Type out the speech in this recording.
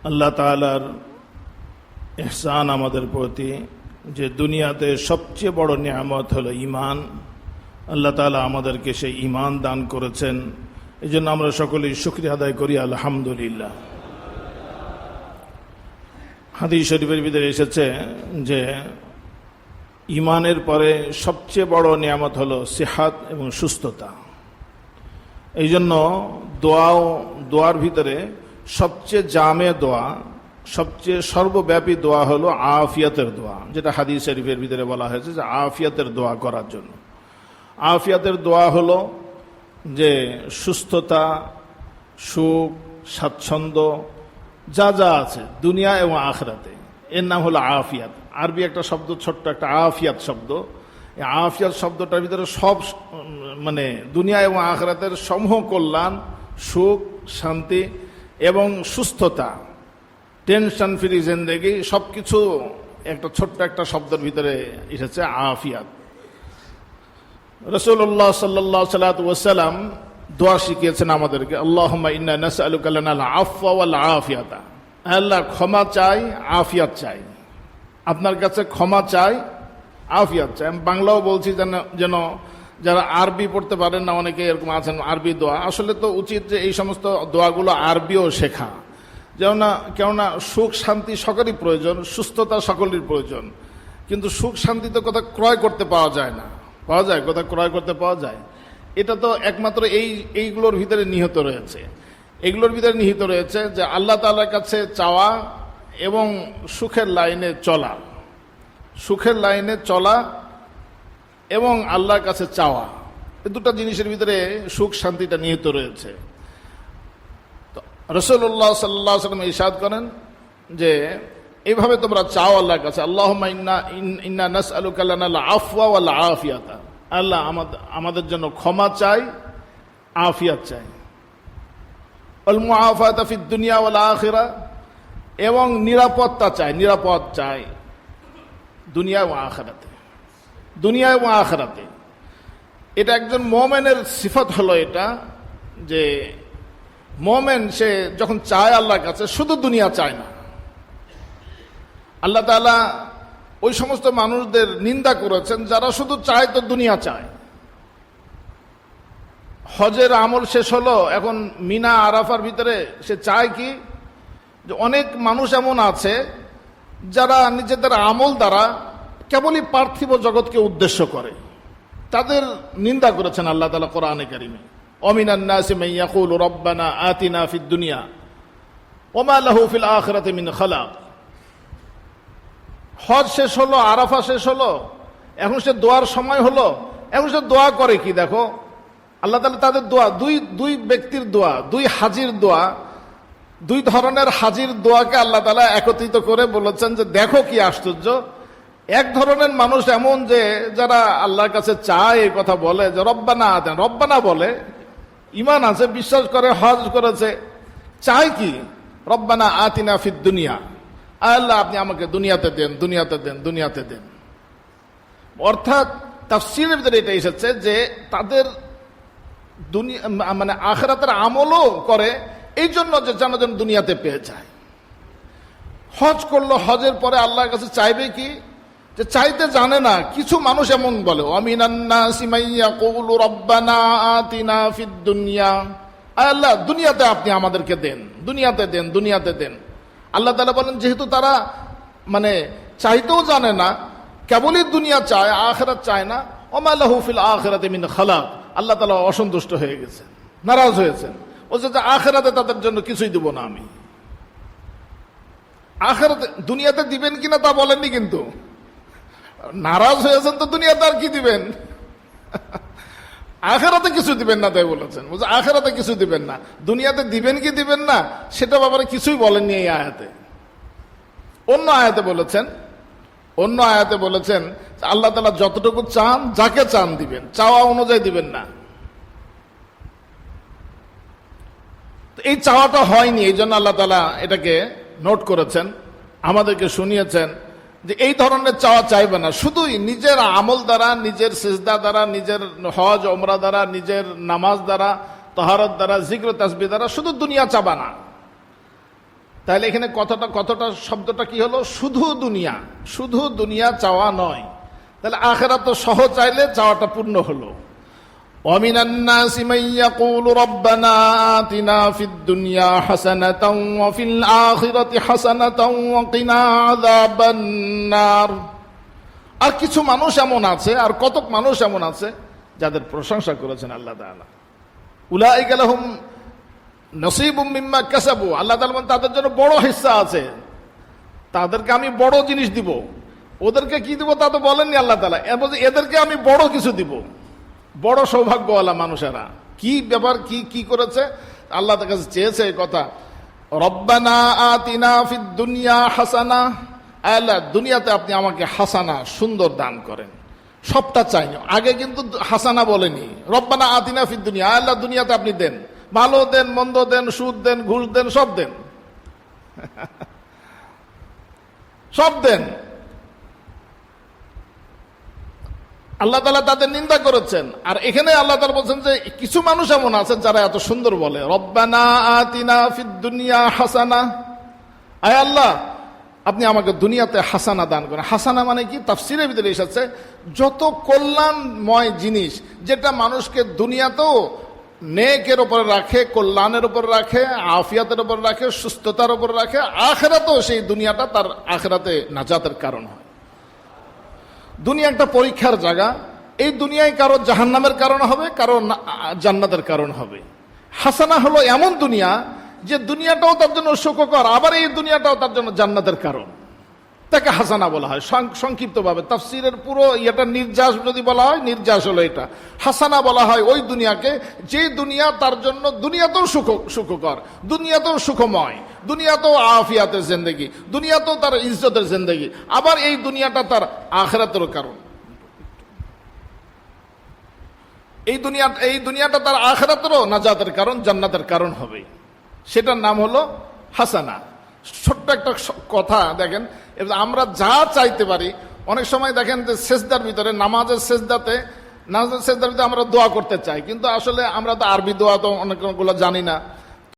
আল্লাহ তাআলার ইহসান আমাদের প্রতি যে দুনিয়াতে সবচেয়ে বড় নিয়ামত হলো ঈমান। আল্লাহ তাআলা আমাদেরকে সেই ঈমান দান করেছেন, এই জন্য আমরা সকলেই শুকরিয়া আদায় করি আলহামদুলিল্লাহ। হাদিস শরীফের ভিতরে এসেছে যে ঈমানের পরে সবচেয়ে বড় নিয়ামত হলো সিহাত এবং সুস্থতা। এই জন্য দোয়ার ভিতরে সবচেয়ে জামে দোয়া, সবচেয়ে সর্বব্যাপী দোয়া হলো আফিয়াতের দোয়া, যেটা হাদিস শরীফের ভিতরে বলা হয়েছে যে আফিয়াতের দোয়া করার জন্য। আফিয়াতের দোয়া হলো যে সুস্থতা, সুখ, স্বাচ্ছন্দ্য যা যা আছে দুনিয়া এবং আখিরাতে, এর নাম হলো আফিয়াত। আরবি একটা শব্দ, ছোট্ট একটা আফিয়াত শব্দ। এই আফিয়াত শব্দটার ভিতরে সব মানে দুনিয়া এবং আখিরাতের সমূহ কল্যাণ, সুখ, শান্তি এবং সুস্থতা, টেনশন ফ্রি জিন্দেগি সবকিছু একটা ছোট্ট একটা শব্দের ভিতরে এসেছে আফিয়াত। রাসূলুল্লাহ সাল্লাল্লাহু আলাইহি ওয়াসাল্লাম দোয়া শিখিয়েছেন আমাদেরকে, আল্লাহুম্মা ইন্না নাসআলুকা লানাল আফওয়া ওয়াল আফিয়াতা। আল্লাহ ক্ষমা চাই, আফিয়াত চাই, আপনার কাছে ক্ষমা চাই, আফিয়াত চাই। আমি বাংলাও বলছি যেন যারা আরবি পড়তে পারেন না, অনেকে এরকম আছেন আরবি দোয়া, আসলে তো উচিত যে এই সমস্ত দোয়াগুলো আরবিও শেখা। কেননা সুখ শান্তি সকলেরই প্রয়োজন, সুস্থতা সকলেরই প্রয়োজন, কিন্তু সুখ শান্তি তো কোথাও ক্রয় করতে পাওয়া যায় না। পাওয়া যায় কোথাও ক্রয় করতে পাওয়া যায়? এটা তো একমাত্র এইগুলোর ভিতরে নিহিত রয়েছে। এগুলোর ভিতরে নিহিত রয়েছে যে আল্লাহ তাআলার কাছে চাওয়া এবং সুখের লাইনে চলা, সুখের লাইনে চলা এবং আল্লাহর কাছে চাওয়া, এই দুটো জিনিসের ভিতরে সুখ শান্তিটা নিহিত রয়েছে। রাসূলুল্লাহ সাল্লাল্লাহু আলাইহি ওয়াসাল্লাম ইরশাদ করেন যে এইভাবে তোমরা চাও আল্লাহর কাছে, আল্লাহুম্মা ইন্না নাসআলুকা লানাল আফওয়া ওয়াল আফিয়াতা। আল্লাহ আমাদের জন্য ক্ষমা চাই, আফিয়াত চাই, ওয়াল মুআফাতা ফিদ দুনিয়া ওয়াল আখিরা, এবং নিরাপত্তা চাই, নিরাপদ চাই দুনিয়া এবং আখিরাতে, দুনিয়া এবং আখিরাতে। এটা একজন মুমিনের সিফাত হলো এটা, যে মুমিন সে যখন চায় আল্লাহর কাছে শুধু দুনিয়া চায় না। আল্লাহ তাআলা ওই সমস্ত মানুষদের নিন্দা করেছেন যারা শুধু চায় তো দুনিয়া চায়। হজের আমল শেষ হলো, এখন মিনা আরাফার ভিতরে সে চায় কি, যে অনেক মানুষ এমন আছে যারা নিজেদের আমল দ্বারা কেবলই পার্থিব জগৎকে উদ্দেশ্য করে, তাদের নিন্দা করেছেন আল্লাহ তাআলা কোরআনে কারিমে। ওয়ামিনান নাসি মান ইয়াকুলু রাব্বানা আতিনা ফিদ দুনিয়া ওয়া মা লাহু ফিল আখিরাতি মিন খালাক। হজ শেষ হলো, আরাফা শেষ হলো, এখন সে দোয়ার সময় হলো, এখন সে দোয়া করে কি দেখো, আল্লাহ তাআলা তাদের দোয়া, দুই ব্যক্তির দোয়া, দুই হাজির দোয়া, দুই ধরনের হাজির দোয়াকে আল্লাহ তাআলা একত্রিত করে বলেছেন যে দেখো কি আশ্চর্য। এক ধরনের মানুষ এমন যে যারা আল্লাহর কাছে চায়, এই কথা বলে যে রব্বানা আতিনা, রব্বানা বলে, ঈমান আছে, বিশ্বাস করে, হজ করেছে, চায় কি রব্বানা আতিনা ফিদ দুনিয়া, আল্লাহ আপনি আমাকে দুনিয়াতে দেন, দুনিয়াতে দেন, দুনিয়াতে দেন। অর্থাৎ তাফসীরের ভিতরে এটা এসেছে যে তাদের দুনিয়া মানে আখিরাতের আমলও করে এই জন্য যে যেন দুনিয়াতে পেয়ে যায়। হজ করলো, হজের পরে আল্লাহর কাছে চাইবে কি, যে চাইতে জানে না। কিছু মানুষ এমন বলে, ওয়ামিনান নাসি মান ইয়াকুলু রাব্বানা আতিনা ফিদ দুনিয়া, আল্লাহ দুনিয়াতে আপনি আমাদেরকে দেন, দুনিয়াতে দেন, দুনিয়াতে দেন। আল্লাহ তাআলা বলেন যেহেতু তারা মানে চাইতেও জানে না, কেবলই দুনিয়া চায়, আখিরাত চায় না, ওয়া মা লাহু ফিল আখিরাতি মিন খালাক, আল্লাহ তাআলা অসন্তুষ্ট হয়ে গেছেন, নারাজ হয়েছেন, বলছে যে আখিরাতে তাদের জন্য কিছুই দিব না আমি। আখিরাতে দুনিয়াতে দিবেন কিনা তা বলেননি, কিন্তু নারাজ হয়েছেন তো দুনিয়াতে আর কি দিবেন, আখিরাতে কিছু দিবেন না তাই বলেছেন। বলছে আখিরাতে কিছু দিবেন না, দুনিয়াতে দিবেন কি দিবেন না সেটা ব্যাপারে কিছুই বলেননি এই আয়াতে। অন্য আয়াতে বলেছেন আল্লাহ তাআলা যতটুকু চান, যাকে চান দিবেন, চাওয়া অনুযায়ী দিবেন না। এই চাওয়াটা হয়নি, এই জন্য আল্লাহ তাআলা এটাকে নোট করেছেন, আমাদেরকে শুনিয়েছেন যে এই ধরনের চাওয়া চাইবে না। শুধুই নিজের আমল দ্বারা, নিজের সিজদা দ্বারা, নিজের হজ ওমরা দ্বারা, নিজের নামাজ দ্বারা, তাহারত দ্বারা, জিক্র তাসবিহ দ্বারা শুধু দুনিয়া চাবা না। তাহলে এখানে কতটা শব্দটা কি হলো? শুধু দুনিয়া, শুধু দুনিয়া চাওয়া নয়। তাহলে আখিরাত তো সহ চাইলে চাওয়াটা পূর্ণ হলো। وَمِنَ النَّاسِ مَن يَقُولُ رَبَّنَا آتِنَا فِي الدُّنْيَا حَسَنَةً وَفِي الْآخِرَةِ حَسَنَةً وَقِنَا عَذَابَ النَّارِ। আর কিছু মানুষ এমন আছে, আর কতক মানুষ এমন আছে যাদের প্রশংসা করেছেন আল্লাহ তাআলা। উলাইকা লাহুম নসীবুম মিম্মা কাসাবু, আল্লাহ তাআলা বলেন তাদের জন্য বড় হিস্সা আছে, তাদেরকে আমি বড় জিনিস দিব। ওদেরকে কি দিব তা তো বলেননি আল্লাহ তাআলা, এদেরকে আমি বড় কিছু দিব। বড় সৌভাগ্যওয়ালা মানুষেরা। কি ব্যাপার, কি করেছে? আল্লাহ তার কাছে চেয়েছে এই কথা, রব্বানা আতিনা ফিদ দুনিয়া হাসানা, আল্লাহ দুনিয়াতে আপনি আমাকে হাসানা, সুন্দর দান করেন। সবটা চাইনি, আগে কিন্তু হাসানা বলেনি। রব্বানা আতিনা ফিদ দুনিয়া, আল্লাহ দুনিয়াতে আপনি দেন, ভালো দেন, মন্দ দেন, সুদ দেন, ঘুষ দেন, সব দেন, সব দেন। আল্লাহ তাআলা তাদের নিন্দা করেছেন। আর এখানে আল্লাহ তাআলা বলছেন যে কিছু মানুষ এমন আছেন যারা এত সুন্দর বলে, রব্বানা আতিনা ফিদ দুনিয়া হাসানা, আয় আল্লাহ আপনি আমাকে দুনিয়াতে হাসানা দান করেন। হাসানা মানে কি? তাফসীরের ভিতরে এসেছে যত কল্যাণময় জিনিস যেটা মানুষকে দুনিয়াতেও নেকের উপরে রাখে, কল্যাণের উপর রাখে, আফিয়াতের উপর রাখে, সুস্থতার উপর রাখে, আখিরাতেও সেই দুনিয়াটা তার আখিরাতে নাজাতের কারণ হয়। দুনিয়া একটা পরীক্ষার জায়গা। এই দুনিয়ায় কারো জাহান্নামের কারণ হবে, কারো জান্নাতের কারণ হবে। হাসানা হলো এমন দুনিয়া যে দুনিয়াটাও তার জন্য সুখকর, আবার এই দুনিয়াটাও তার জন্য জান্নাতের কারণ। তাকে হাসানা বলা হয় সংক্ষিপ্তভাবে। তাফসীরের পুরো এটা নির্যাস যদি বলা হয়, নির্যাস হলো এটা। হাসানা বলা হয় ওই দুনিয়াকে যে দুনিয়া তার জন্য দুনিয়াতেও সুখকর, দুনিয়াতেও সুখময়, দুনিয়াতেও আফিয়াতের জিন্দেগি, দুনিয়াতেও তার ইজ্জতের জিন্দেগি, আবার এই দুনিয়াটা তার আখিরাতের কারণ। এই দুনিয়াটা তার আখিরাতেরও নাজাতের কারণ, জান্নাতের কারণ হবে। সেটার নাম হলো হাসানা। ছোট্ট একটা কথা দেখেন, আমরা যা চাইতে পারি, অনেক সময় দেখেন যে সেজদার ভিতরে, নামাজের সেজদাতে আমরা দোয়া করতে চাই, কিন্তু আসলে আমরা তো আরবি দোয়া তো অনেকগুলো জানি না।